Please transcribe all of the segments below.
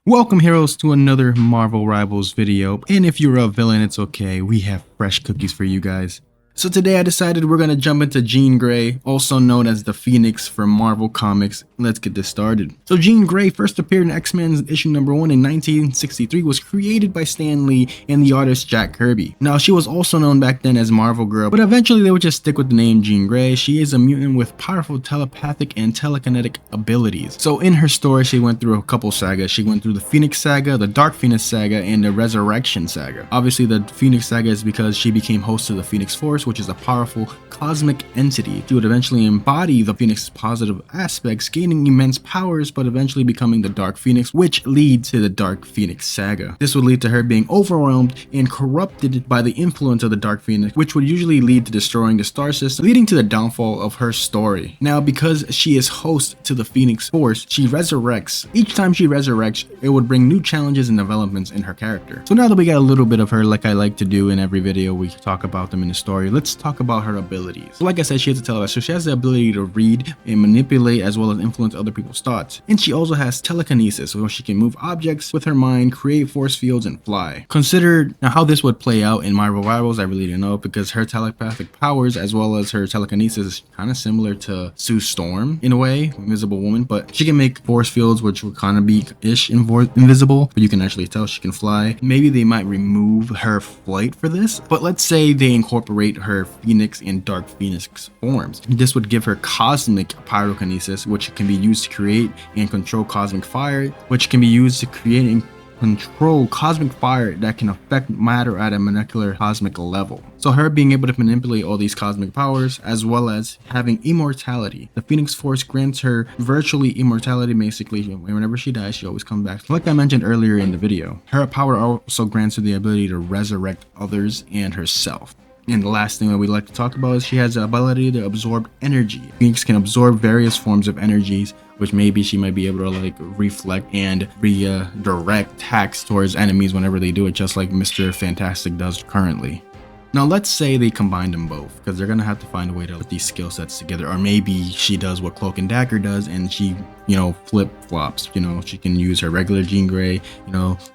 Welcome heroes to another Marvel Rivals video, and if you're a villain it's okay, we have fresh cookies for you guys. So today I decided we're gonna jump into Jean Grey, also known as the Phoenix from Marvel Comics. Let's get this started. So Jean Grey first appeared in X-Men issue number 1 in 1963, was created by Stan Lee and the artist Jack Kirby. Now she was also known back then as Marvel Girl, but eventually they would just stick with the name Jean Grey. She is a mutant with powerful telepathic and telekinetic abilities. So in her story she went through a couple sagas. She went through the Phoenix Saga, the Dark Phoenix Saga, and the Resurrection Saga. Obviously the Phoenix Saga is because she became host of the Phoenix Force, which is a powerful cosmic entity. She would eventually embody the Phoenix's positive aspects, gaining immense powers, but eventually becoming the Dark Phoenix, which leads to the Dark Phoenix Saga. This would lead to her being overwhelmed and corrupted by the influence of the Dark Phoenix, which would usually lead to destroying the star system, leading to the downfall of her story. Now, because she is host to the Phoenix Force, she resurrects. Each time she resurrects, it would bring new challenges and developments in her character. So now that we got a little bit of her, like I like to do in every video, we talk about them in the story. Let's talk about her abilities. So like I said, she has a telepath, so she has the ability to read and manipulate as well as influence other people's thoughts. And she also has telekinesis, so she can move objects with her mind, create force fields, and fly. Consider now how this would play out in Marvel Rivals. I really don't know, because her telepathic powers as well as her telekinesis is kind of similar to Sue Storm in a way, Invisible Woman, but she can make force fields which would kind of be invisible, but you can actually tell she can fly. Maybe they might remove her flight for this, but let's say they incorporate her Phoenix and Dark Phoenix forms. This would give her cosmic pyrokinesis, which can be used to create and control cosmic fire, which can be used to create and control cosmic fire that can affect matter at a molecular cosmic level. So her being able to manipulate all these cosmic powers as well as having immortality. The Phoenix Force grants her virtually immortality. Basically, whenever she dies, she always comes back. Like I mentioned earlier in the video, her power also grants her the ability to resurrect others and herself. And the last thing that we like to talk about is she has the ability to absorb energy. Phoenix can absorb various forms of energies, which maybe she might be able to like reflect and redirect attacks towards enemies whenever they do it, just like Mr. Fantastic does currently. Now let's say they combine them both, because they're gonna have to find a way to put these skill sets together. Or maybe she does what Cloak and Dagger does and she, flip-flops. She can use her regular Jean Grey,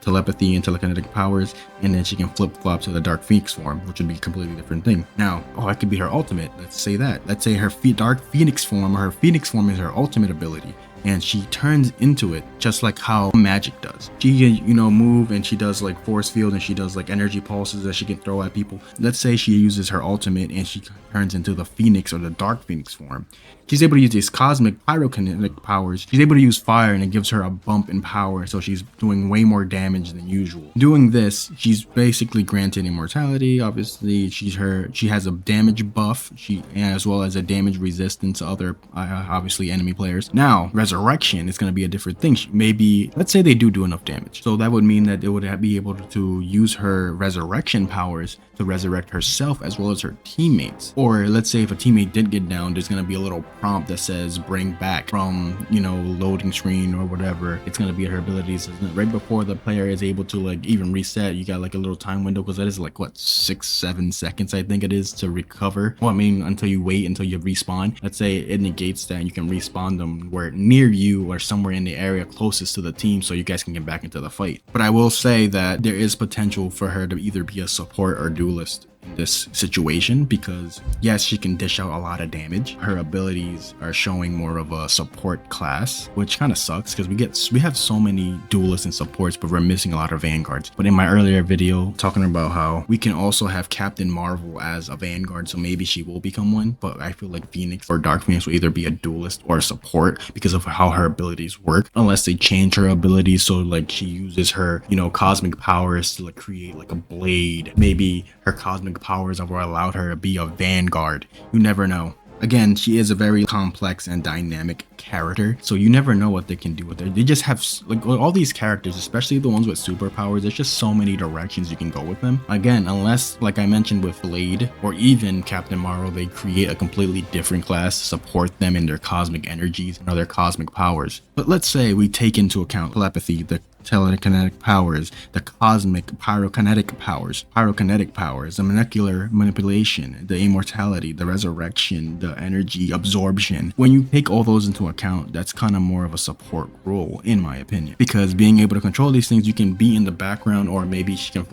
telepathy and telekinetic powers, and then she can flip-flop to the Dark Phoenix form, which would be a completely different thing. Now, that could be her ultimate. Let's say that. Let's say her Dark Phoenix form, or her Phoenix form is her ultimate ability, and she turns into it just like how magic does. She can, move, and she does like force field, and she does like energy pulses that she can throw at people. Let's say she uses her ultimate and she turns into the Phoenix or the Dark Phoenix form. She's able to use these cosmic pyrokinetic powers. She's able to use fire, and it gives her a bump in power, so she's doing way more damage than usual. Doing this, she's basically granted immortality. Obviously, she has a damage buff, as well as a damage resistance to other obviously enemy players. Now, resurrection is going to be a different thing. Maybe, let's say they do enough damage, so that would mean that it would be able to use her resurrection powers to resurrect herself as well as her teammates. Or let's say if a teammate did get down, there's going to be a little prompt that says bring back from loading screen or whatever. It's going to be her abilities right before the player is able to like even reset. You got like a little time window, because that is like what, 6-7 seconds I think it is to recover. Well, I mean, until you respawn. Let's say it negates that, and you can respawn them where near you or somewhere in the area closest to the team, so you guys can get back into the fight. But I will say that there is potential for her to either be a support or duelist in this situation, because yes, she can dish out a lot of damage. Her abilities are showing more of a support class, which kind of sucks because we have so many duelists and supports, but we're missing a lot of vanguards. But in my earlier video talking about how we can also have Captain Marvel as a vanguard, so maybe she will become one, but I feel like Phoenix or Dark Phoenix will either be a duelist or a support because of how her abilities work, unless they change her abilities, so like she uses her cosmic powers to like create like a blade. Maybe her cosmic powers have allowed her to be a vanguard. You never know. Again, she is a very complex and dynamic character, so you never know what they can do with her. They just have like all these characters, especially the ones with superpowers. There's just so many directions you can go with them. Again, unless, like I mentioned with Blade or even Captain Marvel, they create a completely different class to support them in their cosmic energies and other cosmic powers. But let's say we take into account telepathy, the telekinetic powers, the cosmic pyrokinetic powers, the molecular manipulation, the immortality, the resurrection, the energy absorption. When you take all those into account, that's kind of more of a support role, in my opinion, because being able to control these things, you can be in the background, or maybe she can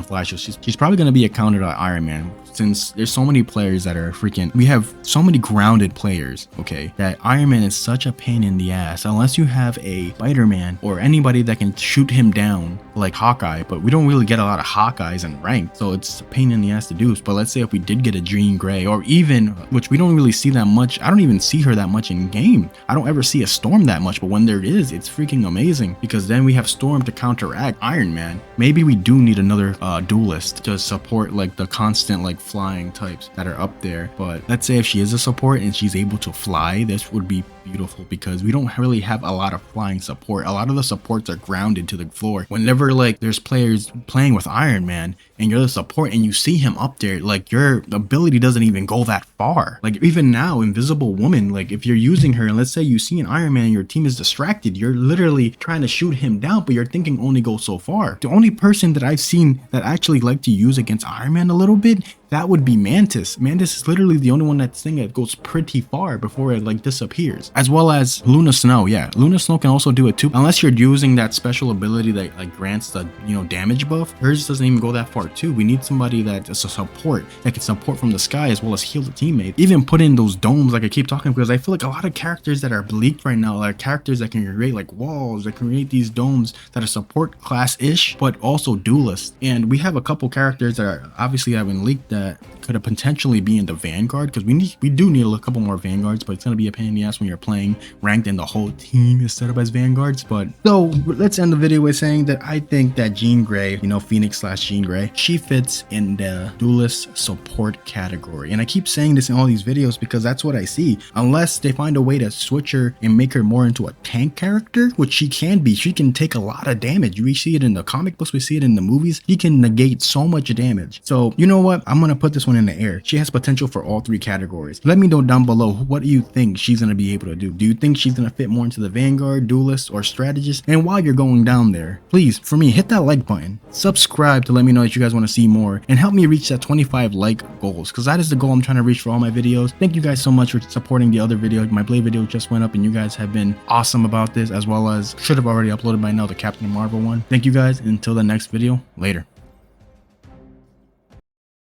fly. So she's probably going to be a counter to Iron Man, since there's so many players that are freaking, we have so many grounded players, okay, that Iron Man is such a pain in the ass unless you have a Spider-Man or anybody that can shoot him down like Hawkeye. But we don't really get a lot of Hawkeyes in ranked, so it's a pain in the ass to do. But let's say if we did get a Jean Grey, or even, which we don't really see that much, I don't even see her that much in game, I don't ever see a Storm that much, but when there is, it's freaking amazing, because then we have Storm to counteract Iron Man. Maybe we do need another duelist to support like the constant like flying types that are up there. But let's say if she is a support and she's able to fly, this would be beautiful, because we don't really have a lot of flying support. A lot of the supports are grounded to the floor. Whenever like there's players playing with Iron Man and you're the support and you see him up there, like your ability doesn't even go that far. Like even now, Invisible Woman, like if you're using her and let's say you see an Iron Man and your team is distracted, you're literally trying to shoot him down, but your thinking only goes so far. The only person that I've seen that actually like to use against Iron Man a little bit, that would be Mantis. Mantis is literally the only one that's thing that goes pretty far before it like disappears. As well as Luna Snow. Yeah, Luna Snow can also do it too, unless you're using that special ability that like grants the, you know, damage buff. Hers doesn't even go that far too. We need somebody that is a support, that can support from the sky as well as heal the teammate. Even put in those domes, like I keep talking, because I feel like a lot of characters that are leaked right now are characters that can create like walls, that can create these domes that are support class-ish, but also duelists. And we have a couple characters that are obviously have been leaked that could have potentially be in the Vanguard, because we do need a couple more Vanguards, but it's gonna be a pain in the ass when you're playing ranked and the whole team is set up as Vanguards. But so let's end the video with saying that I think that Jean Grey, you know, Phoenix / Jean Grey, she fits in the duelist support category. And I keep saying this in all these videos because that's what I see. Unless they find a way to switch her and make her more into a tank character, which she can be. She can take a lot of damage. We see it in the comic books, we see it in the movies. She can negate so much damage. So you know what? I'm gonna put this one in the air. She has potential for all three categories. Let me know down below, what do you think she's going to be able to do? Do you think she's going to fit more into the Vanguard, duelist, or strategist? And while you're going down there, please, for me, hit that like button, subscribe to let me know that you guys want to see more, and help me reach that 25 like goals, because that is the goal I'm trying to reach for all my videos. Thank you guys so much for supporting the other video. My Blade video just went up and you guys have been awesome about this, as well as should have already uploaded by now the Captain Marvel one. Thank you guys, and until the next video, later.